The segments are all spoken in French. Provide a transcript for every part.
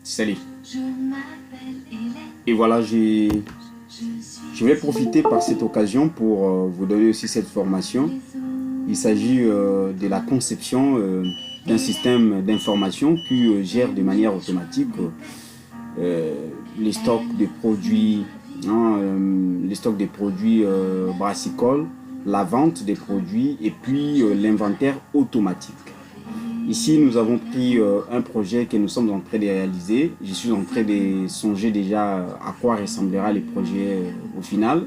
Salut. Et voilà, je vais profiter par cette occasion pour vous donner aussi cette formation. Il s'agit de la conception d'un système d'information qui gère de manière automatique les stocks de produits, les stocks de produits brassicoles, la vente des produits et puis l'inventaire automatique. Ici, nous avons pris un projet que nous sommes en train de réaliser. Je suis en train de songer déjà à quoi ressemblera le projet au final.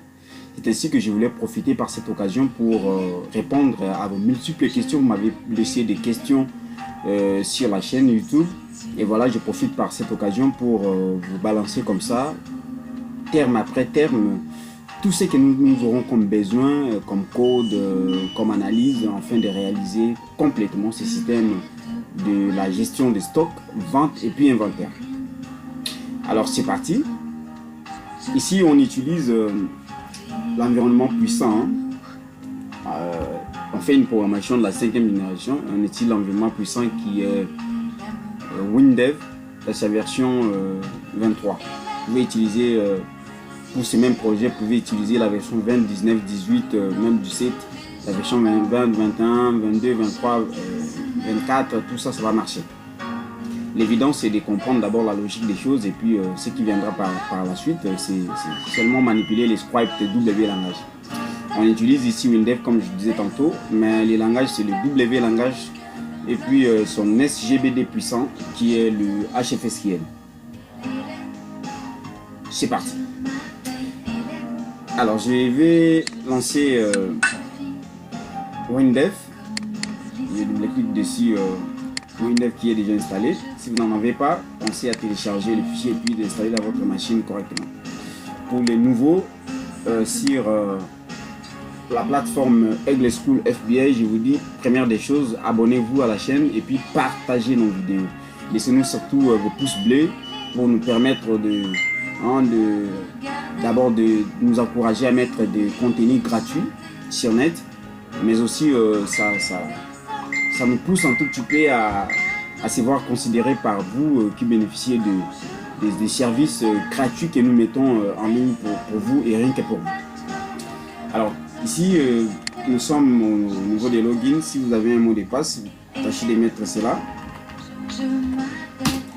C'est ainsi que je voulais profiter par cette occasion pour répondre à vos multiples questions. Vous m'avez laissé des questions sur la chaîne YouTube. Et voilà, je profite par cette occasion pour vous balancer comme ça, terme après terme, tout ce que nous aurons comme besoin, comme code, comme analyse, afin de réaliser complètement ce système de la gestion des stocks, vente et puis inventaire. Alors c'est parti. Ici on utilise l'environnement puissant. On fait une programmation de la 5e génération. On utilise l'environnement puissant qui est WinDev, sa version 23. Vous pouvez utiliser pour ce même projet, vous pouvez utiliser la version 20, 19, 18, même 17, la version 20, 21, 22, 23, 24, tout ça, ça va marcher. L'évidence, c'est de comprendre d'abord la logique des choses et puis ce qui viendra par la suite, c'est seulement manipuler les scripts W langage. On utilise ici WinDev comme je disais tantôt, mais les langages, c'est le W langage et puis son SGBD puissant qui est le HFSQL. C'est parti. Alors je vais lancer WinDev. Je double-clique dessus WinDev qui est déjà installé. Si vous n'en avez pas, pensez à télécharger le fichier et puis d'installer dans votre machine correctement. Pour les nouveaux sur la plateforme Aigle School FBA, je vous dis, première des choses, abonnez-vous à la chaîne et puis partagez nos vidéos. Laissez-nous surtout vos pouces bleus pour nous permettre d'abord de nous encourager à mettre des contenus gratuits sur net, mais aussi ça nous pousse un tout petit peu à se voir considérés par vous qui bénéficiez des services gratuits que nous mettons en ligne pour vous et rien que pour vous. Alors ici nous sommes au niveau des logins. Si vous avez un mot de passe, tâchez de mettre cela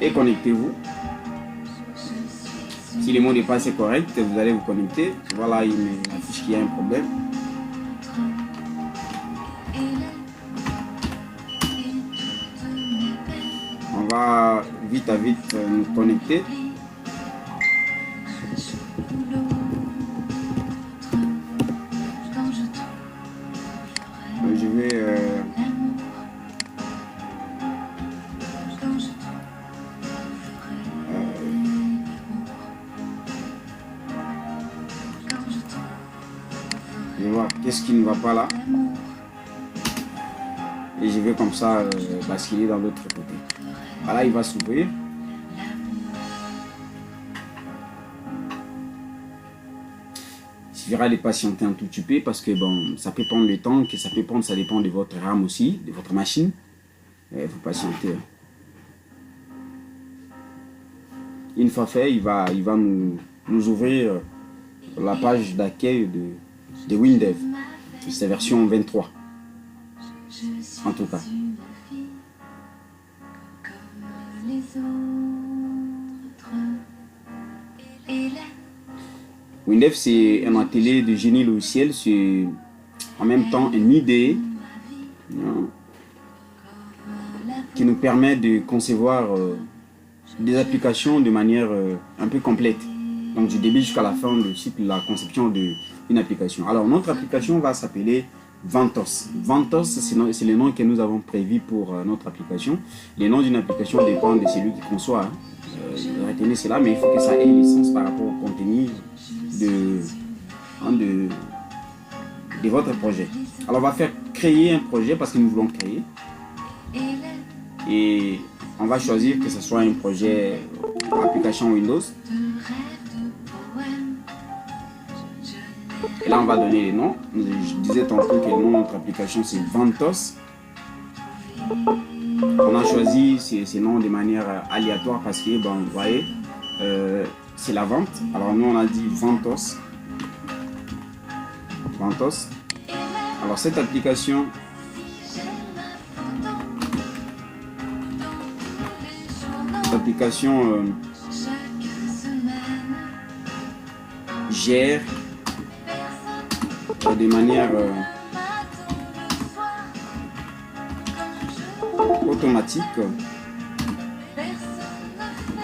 et connectez-vous. Si le mot de passe est correct, vous allez vous connecter. Voilà, il m'affiche qu'il y a un problème. On va vite à vite nous connecter. Je vais voir qu'est-ce qui ne va pas là et je vais comme ça basculer dans l'autre côté. Voilà, il va s'ouvrir. Il suffira de patienter un tout petit peu parce que bon, ça peut prendre le temps que ça peut prendre, ça dépend de votre RAM aussi, de votre machine. Il faut patienter. Une fois fait, il va nous ouvrir la page d'accueil de WinDev, c'est version 23 en tout cas. WinDev, c'est un atelier de génie logiciel, c'est en même temps une idée qui nous permet de concevoir des applications de manière un peu complète. Donc du début jusqu'à la fin du cycle, la conception d'une application. Alors notre application va s'appeler Ventos. Ventos, c'est le nom que nous avons prévu pour notre application. Le nom d'une application dépend de celui qui conçoit. Retenez cela, mais il faut que ça ait l'essence par rapport au contenu de votre projet. Alors on va faire créer un projet parce que nous voulons créer. Et on va choisir que ce soit un projet application Windows. Et là on va donner les noms. Je disais tantôt que le nom de notre application c'est Ventos. On a choisi ces noms de manière aléatoire parce que, bon, vous voyez, c'est la vente. Alors nous, on a dit Ventos. Ventos. Alors cette application gère de manière automatique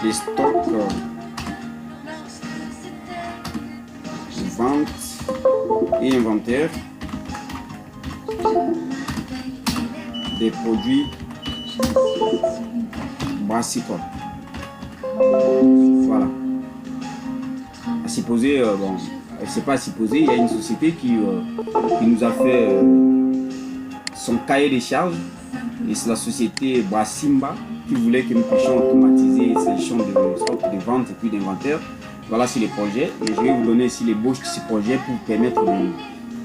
les stocks, vente et inventaire des produits brassicoles. Voilà. À supposer, bon, c'est pas à supposer, il y a une société qui nous a fait son cahier des charges, et c'est la société Brassimba qui voulait que nous puissions automatiser ces gestions de vente et puis d'inventaire. Voilà, c'est les projets, et je vais vous donner ici les bauches de ces projets pour vous permettre de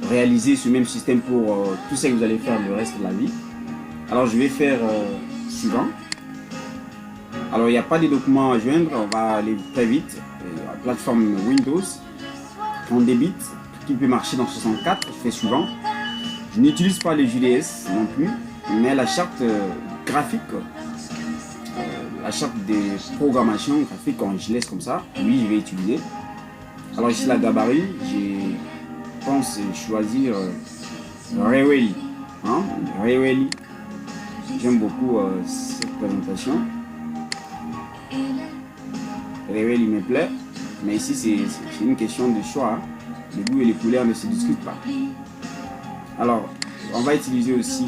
réaliser ce même système pour tout ce que vous allez faire le reste de la vie. Alors je vais faire suivant. Alors il n'y a pas de documents à joindre, on va aller très vite. La plateforme Windows, on débite, qui peut marcher dans 64, je fais suivant. Je n'utilise pas les JDS non plus, mais la charte graphique, la charte de programmation graphique, quand je laisse comme ça, oui, je vais utiliser. Alors ici la gabarit, je pense choisir Reweli. Hein? Reweli. J'aime beaucoup cette présentation. Reweli me plaît, mais ici c'est une question de choix. Hein? Les goûts et les couleurs ne se discutent pas. Alors, on va utiliser aussi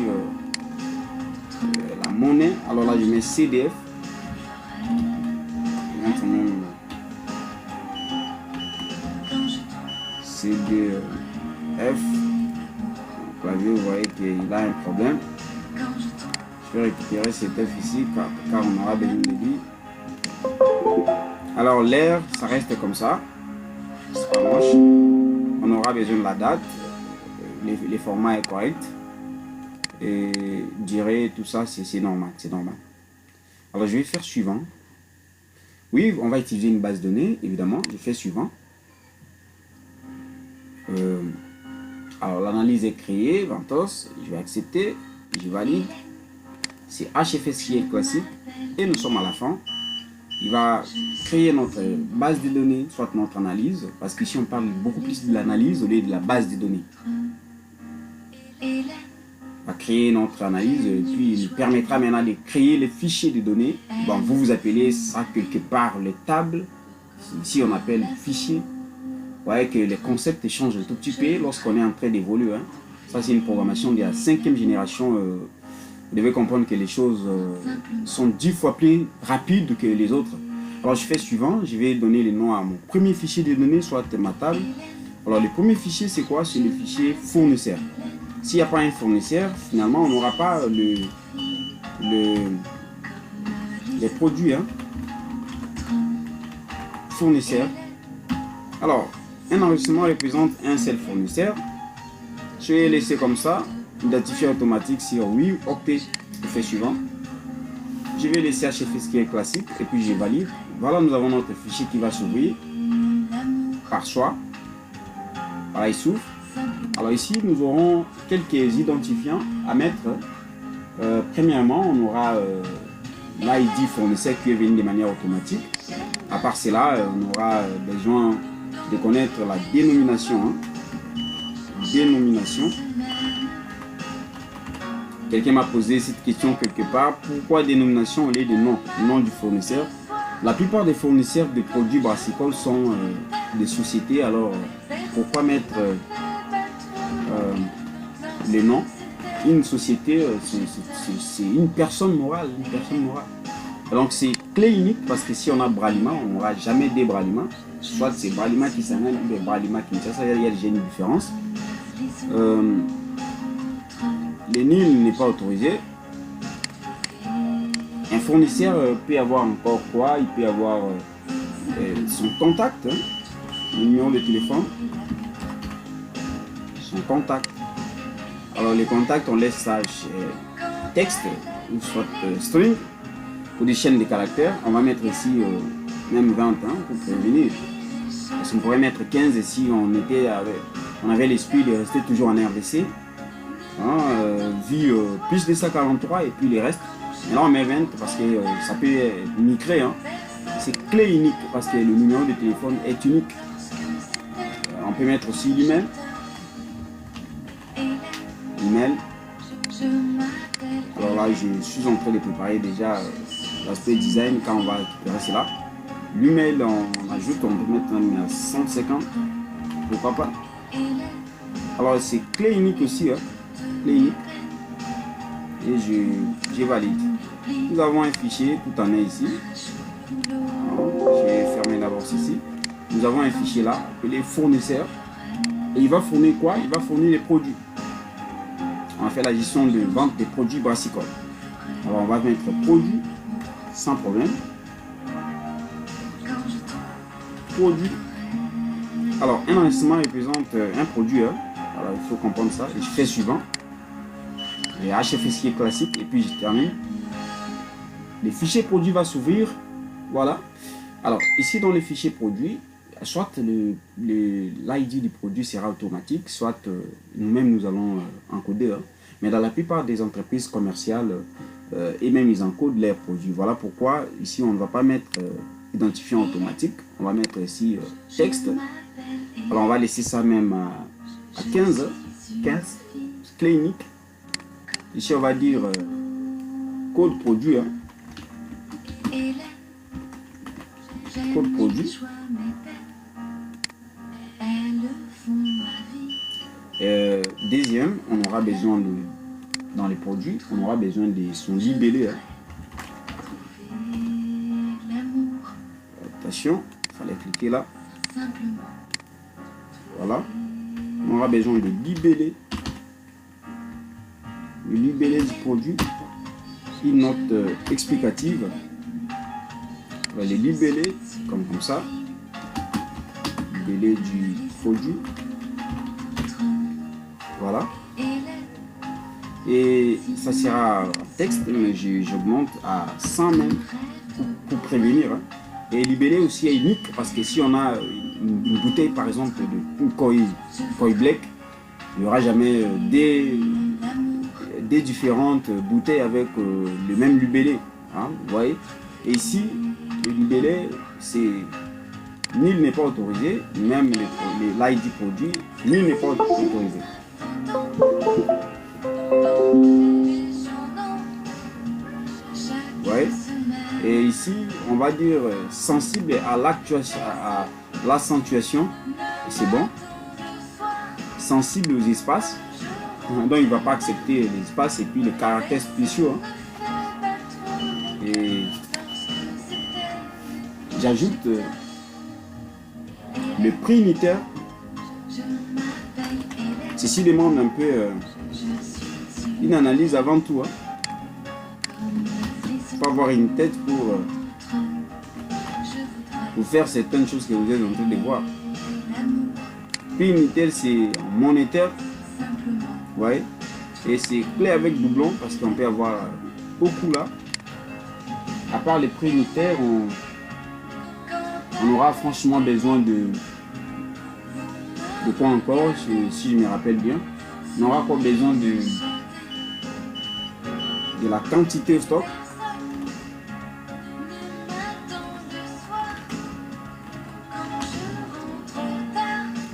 la monnaie. Alors là, je mets CDF. CDF. Le clavier, vous voyez qu'il a un problème. Je vais récupérer cet F ici car on aura besoin de lui. Alors l'air, ça reste comme ça. C'est pas moche. On aura besoin de la date. Les formats est correct. Et durée, tout ça, c'est normal. C'est normal. Alors je vais faire suivant. Oui, on va utiliser une base de données, évidemment. Je fais suivant. Alors l'analyse est créée, Ventos. Je vais accepter. Je valide. C'est HFSQL classique. Et nous sommes à la fin. Il va créer notre base de données, soit notre analyse, parce qu'ici on parle beaucoup plus de l'analyse au lieu de la base de données. On va créer notre analyse et puis il nous permettra maintenant de créer les fichiers de données. Bon, vous appelez ça quelque part les tables. Ici on appelle fichier. Vous voyez que les concepts changent un tout petit peu lorsqu'on est en train d'évoluer. Hein. Ça c'est une programmation de la 5e génération. Vous devez comprendre que les choses sont 10 fois plus rapides que les autres. Alors je fais suivant, je vais donner le nom à mon premier fichier de données, soit ma table. Alors le premier fichier c'est quoi? C'est le fichier fournisseur. S'il n'y a pas un fournisseur, finalement on n'aura pas les produits. Hein. Fournisseur. Alors un enregistrement représente un seul fournisseur. Je vais laisser comme ça. Identifier automatique sur oui, ok, je fais suivant. Je vais laisser HFSQL classique et puis je valide. Voilà, nous avons notre fichier qui va s'ouvrir par choix. Voilà, il s'ouvre. Alors ici, nous aurons quelques identifiants à mettre. Premièrement, on aura l'ID fournisseur qui est venu de manière automatique. À part cela, on aura besoin de connaître la dénomination. Hein. Dénomination. Quelqu'un m'a posé cette question quelque part. Pourquoi dénomination au lieu de nom? Nom du fournisseur. La plupart des fournisseurs de produits brassicoles sont des sociétés. Alors, pourquoi mettre le nom? Une société, c'est une personne morale. Une personne morale. Donc, c'est clé unique parce que si on a Bralima, on n'aura jamais des Bralima. Soit c'est Bralima qui s'amène ou des Bralima qui ça, il y a déjà une différence. Le nul n'est pas autorisé. Un fournisseur peut avoir encore quoi? Il peut avoir son contact, hein, le numéro de téléphone, son contact. Alors les contacts, on laisse ça texte ou soit string ou des chaînes de caractères. On va mettre ici même 20 pour prévenir. Parce qu'on pourrait mettre 15 et si on avait l'esprit de rester toujours en RVC. Vu plus de 143 et puis les restes. Et là on met 20 parce que ça peut migrer. C'est clé unique parce que le numéro de téléphone est unique. On peut mettre aussi l'email. Alors là je suis en train de préparer déjà l'aspect design quand on va récupérer cela. L'email on ajoute, on peut mettre même à 150. Pourquoi pas. Alors c'est clé unique aussi. Clé unique. Et j'ai valide. Nous avons un fichier, tout en est ici. Je vais fermer d'abord ceci. Nous avons un fichier là, appelé fournisseur. Et il va fournir quoi? Il va fournir les produits. On va faire la gestion de vente des produits brassicoles. Alors on va mettre produit sans problème. Produit. Alors un enregistrement représente un produit. Alors il faut comprendre ça. Et je fais suivant. Les HFSI classique et puis je termine. Les fichiers produits va s'ouvrir. Voilà. Alors ici dans les fichiers produits, soit l'ID du produit sera automatique, soit nous-mêmes nous allons encoder. Mais dans la plupart des entreprises commerciales et même ils encodent leurs produits. Voilà pourquoi ici on ne va pas mettre identifiant automatique. On va mettre ici texte. Alors on va laisser ça même à 15. 15. Clé unique. Ici on va dire code produit. Code produit. Deuxième, on aura besoin dans les produits, on aura besoin de son libellé. Attention, il fallait cliquer là. Voilà. On aura besoin de libellé. Le libellé du produit. Une note explicative. On va les libeller comme ça. Libellé du produit. Voilà. Et ça sera texte, mais j'augmente à 100 même pour prévenir. Et libellé aussi est unique parce que si on a une bouteille par exemple de Koi Black, il n'y aura jamais des différentes bouteilles avec le même libellé. Vous voyez. Et ici, le libellé, c'est nul n'est pas autorisé, même l'ID produit, nul n'est pas autorisé. Ouais. Et ici, on va dire sensible à l'accentuation, c'est bon. Sensible aux espaces, donc il ne va pas accepter les espaces et puis les caractères spéciaux. Et j'ajoute le prix unitaire. Ceci demande un peu une analyse avant tout. Il faut avoir une tête pour faire certaines choses que vous êtes en train de voir. Prix unitaire, c'est monétaire. Ouais. Et c'est clé avec doublon parce qu'on peut avoir beaucoup là. À part les prix unitaires, on aura franchement besoin de quoi encore, si je me rappelle bien. On aura encore besoin de la quantité au stock.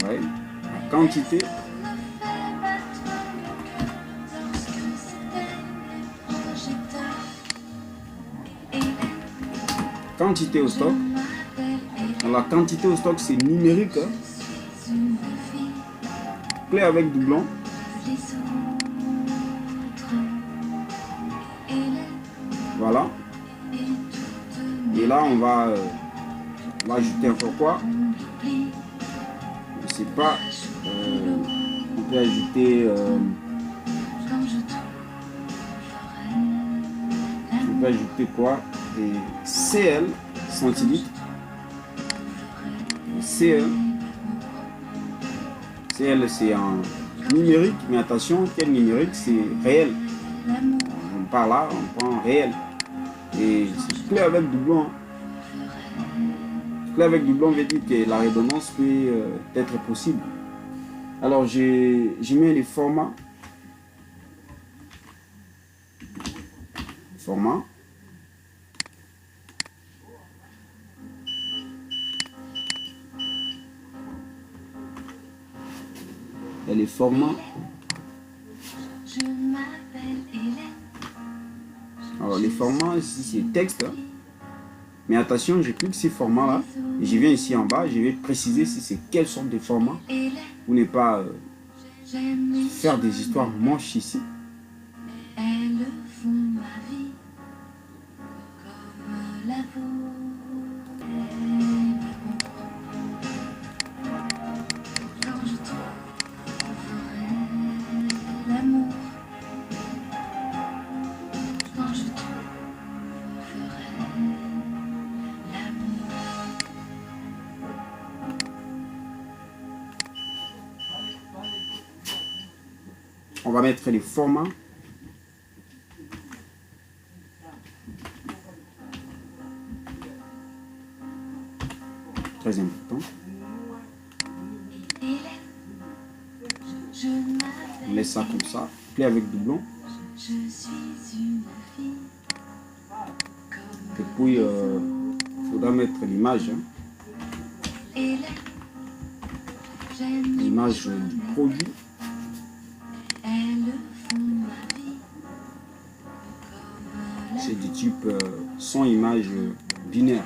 Ouais, la quantité. Quantité au stock. Alors, la quantité au stock, c'est numérique. Clé avec doublon. Voilà. Et là, on va ajouter encore quoi? Je sais pas. On peut ajouter. On peut ajouter quoi? Des CL centilitres. CL. CL c'est en numérique, mais attention, quel numérique? C'est réel. On part là, on prend réel. Et c'est clé avec doublon. Clé avec doublon veut dire que la redondance peut être possible. Alors j'ai mis les formats. Et les formats. Alors les formats, ici c'est texte. Mais attention, je clique ces formats là. Et je viens ici en bas, je vais préciser si c'est quelle sorte de format. Pour ne pas faire des histoires moches ici. On va mettre les formats. Très important. On laisse ça comme ça. Plaît avec doublon. Et puis, il faudra mettre l'image. L'image du produit. C'est du type son image binaire.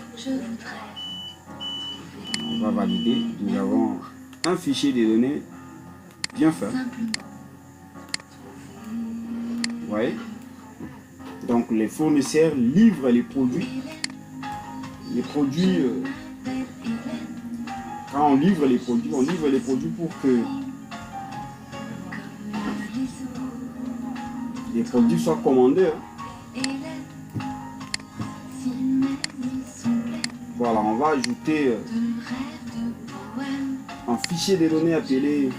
On va valider. Nous avons un fichier de données bien fait. Vous voyez? Donc les fournisseurs livrent les produits. Les produits, quand on livre les produits pour que les produits soient commandés. Voilà, on va ajouter un fichier de données appelé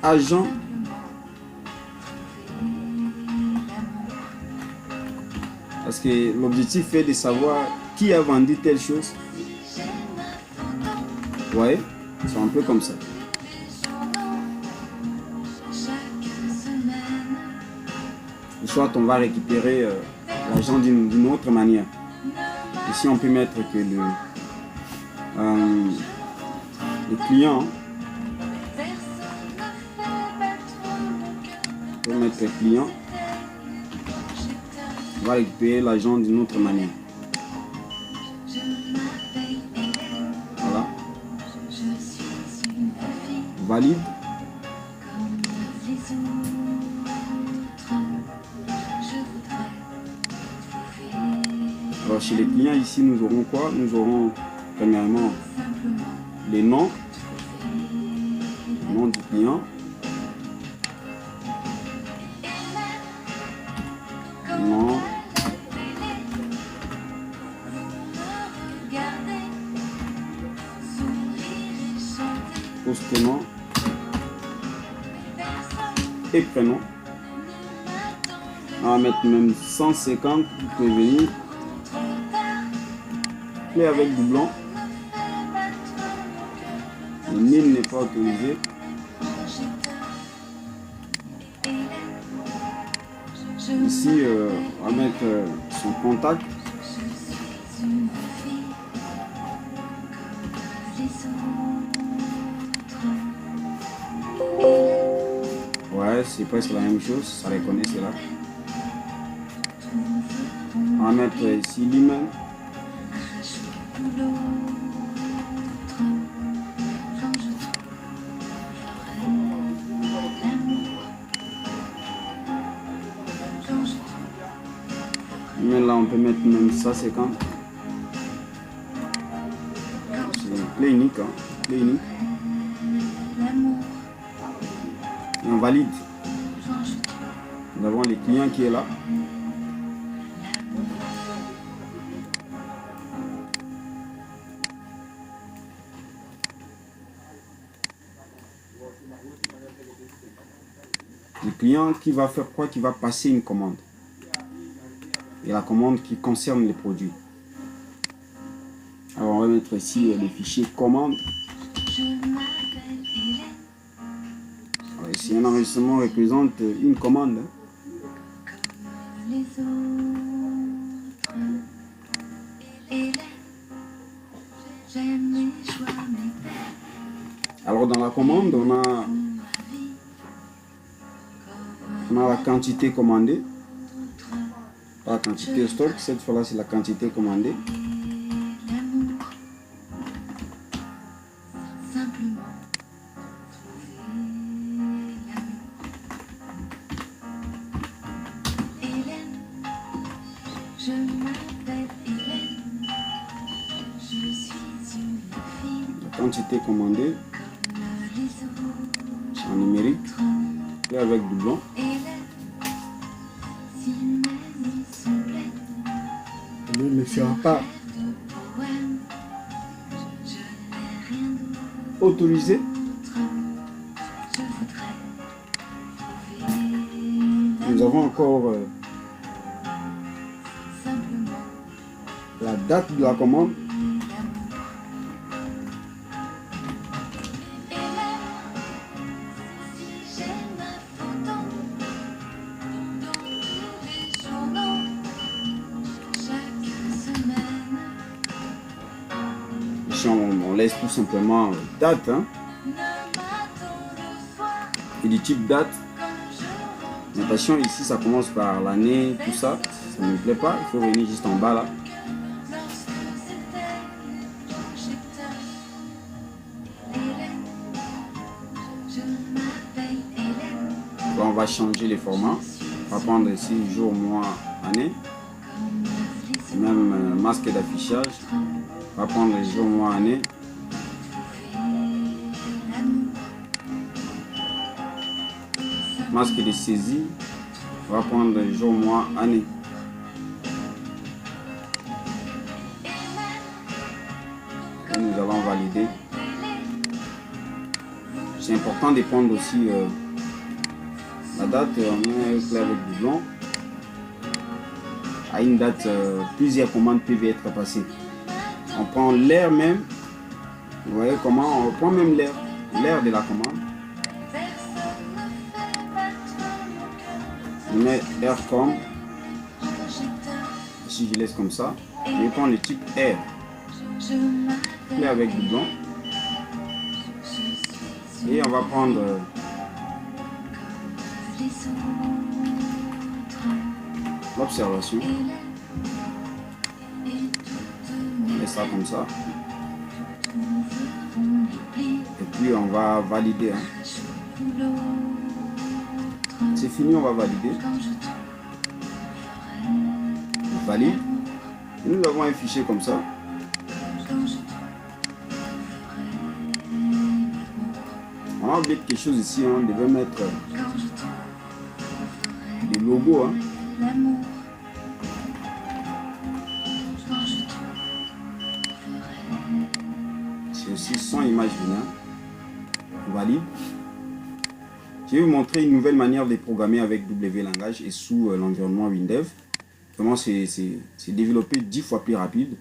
agent parce que l'objectif est de savoir qui a vendu telle chose. Ouais, c'est un peu comme ça. Soit on va récupérer l'argent d'une autre manière. Ici on peut mettre que le client, on peut mettre le client va récupérer l'argent d'une autre manière. Voilà. Valide. Alors chez les clients ici nous aurons quoi? Nous aurons premièrement les noms, le nom du client, nom, post-nom et prénom. On va mettre même 150 pour prévenir. Clé avec doublon. Le nil n'est pas autorisé. Ici, on va mettre son contact. Ouais, c'est presque la même chose, ça reconnaît cela. On va mettre ici l'email. Mais là on peut mettre même ça, c'est quand c'est clé unique, hein, clé unique. Et on valide. Nous avons les clients qui est là. Le client qui va faire quoi? Qui va passer une commande. Et la commande qui concerne les produits. Alors on va mettre ici le fichier commande. Alors, ici un enregistrement représente une commande. Alors dans la commande, on a la quantité commandée. Pas la quantité stock, cette fois-là c'est la quantité commandée. La quantité commandée en numérique et avec doublon. Il ne sera pas autorisé. Nous avons encore la date de la commande. Ici, on laisse tout simplement date. Et du type date. Mais attention, ici, ça commence par l'année, tout ça. Ça ne me plaît pas. Il faut venir juste en bas là. Là, on va changer les formats. On va prendre ici jour, mois, année. Même masque d'affichage. On va prendre les jours, mois, année. Masque de saisie. On va prendre les jours, mois, année. Et nous allons valider. C'est important de prendre aussi la date. On met clair avec du blanc. À une date, plusieurs commandes peuvent être passées. On prend l'air même. Vous voyez comment on prend même l'air de la commande. On met air comme. Si je laisse comme ça, je vais prendre le type air. Clair avec du blanc. Et on va prendre l'observation. On met ça comme ça. Et puis on va valider. C'est fini, on va valider. On valide. Et nous avons un fichier comme ça. On a oublié quelque chose ici, on devait mettre des logos. C'est aussi son image linéaire. On valide. Je vais vous montrer une nouvelle manière de programmer avec W Langage et sous l'environnement WinDev. Comment c'est développé 10 fois plus rapide.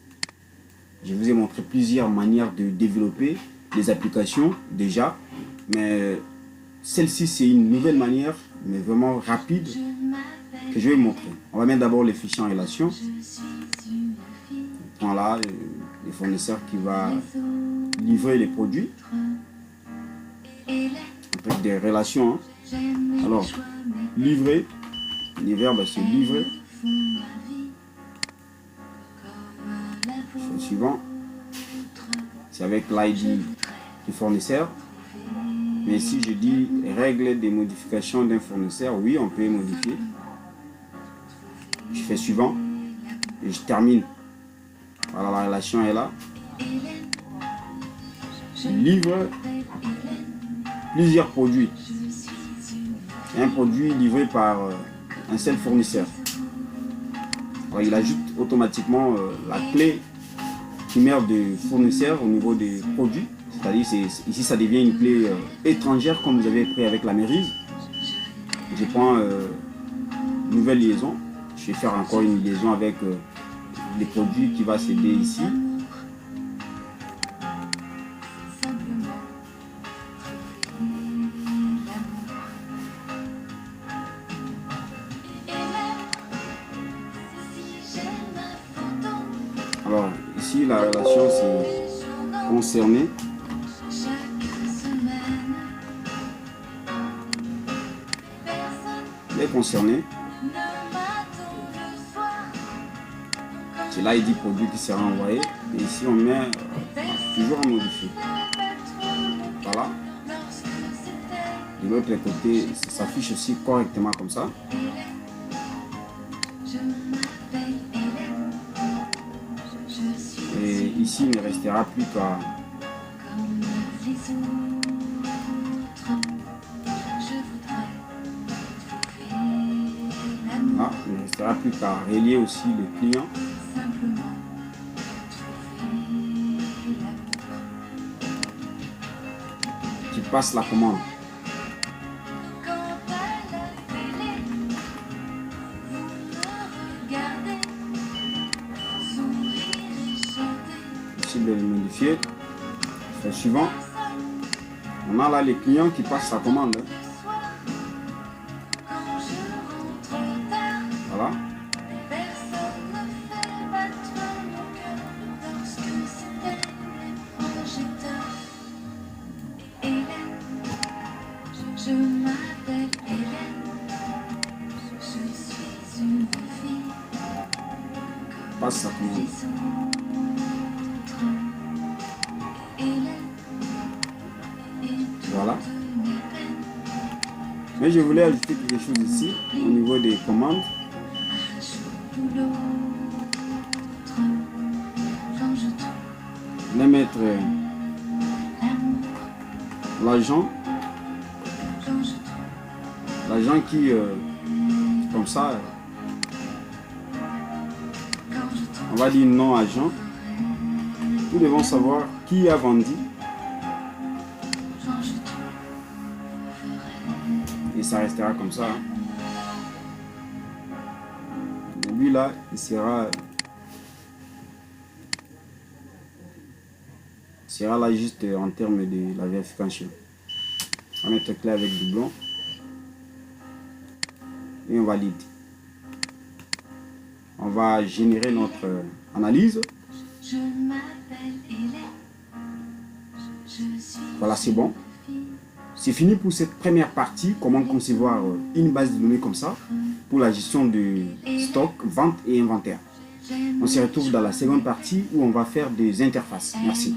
Je vous ai montré plusieurs manières de développer des applications déjà. Mais celle-ci, c'est une nouvelle manière, mais vraiment rapide, que je vais vous montrer. On va mettre d'abord les fichiers en relation. On prend là le fournisseur qui va livrer les produits. Avec des relations. Alors, livrer. Les verbes, c'est livrer. Le suivant, c'est avec l'ID du fournisseur. Mais si je dis règle des modifications d'un fournisseur, oui, on peut modifier. Je fais suivant et je termine. Voilà, la relation est là. Je livre plusieurs produits. Un produit livré par un seul fournisseur. Alors, il ajoute automatiquement la clé primaire du fournisseur au niveau des produits. C'est-à-dire, ici, ça devient une clé étrangère, comme vous avez pris avec la mairie. Je prends nouvelle liaison. Je vais faire encore une liaison avec les produits qui va s'aider ici. Alors, ici, la relation, c'est concerné. Les concernés. C'est là, il dit produit qui sera envoyé. Et ici, on met toujours à modifier. Voilà. De l'autre côté, ça s'affiche aussi correctement comme ça. Et ici, il ne restera plus qu'à il ne restera plus qu'à relier aussi le client. Qui passe la commande. Ici, de le modifier. Le suivant. On a là les clients qui passent la commande. Voilà. Je m'appelle Hélène, je suis une fille. Passe sa commande. Voilà. Mais je voulais ajouter quelque chose ici au niveau des commandes. Je vais mettre l'agent qui comme ça on va dire non agent. Nous devons savoir qui a vendu et ça restera comme ça. Lui là il sera là juste en termes de la vérification. On va mettre clé avec doublon et on valide. On va générer notre analyse. Voilà, c'est bon. C'est fini pour cette première partie. Comment concevoir une base de données comme ça pour la gestion de stock, vente et inventaire. On se retrouve dans la seconde partie où on va faire des interfaces. Merci.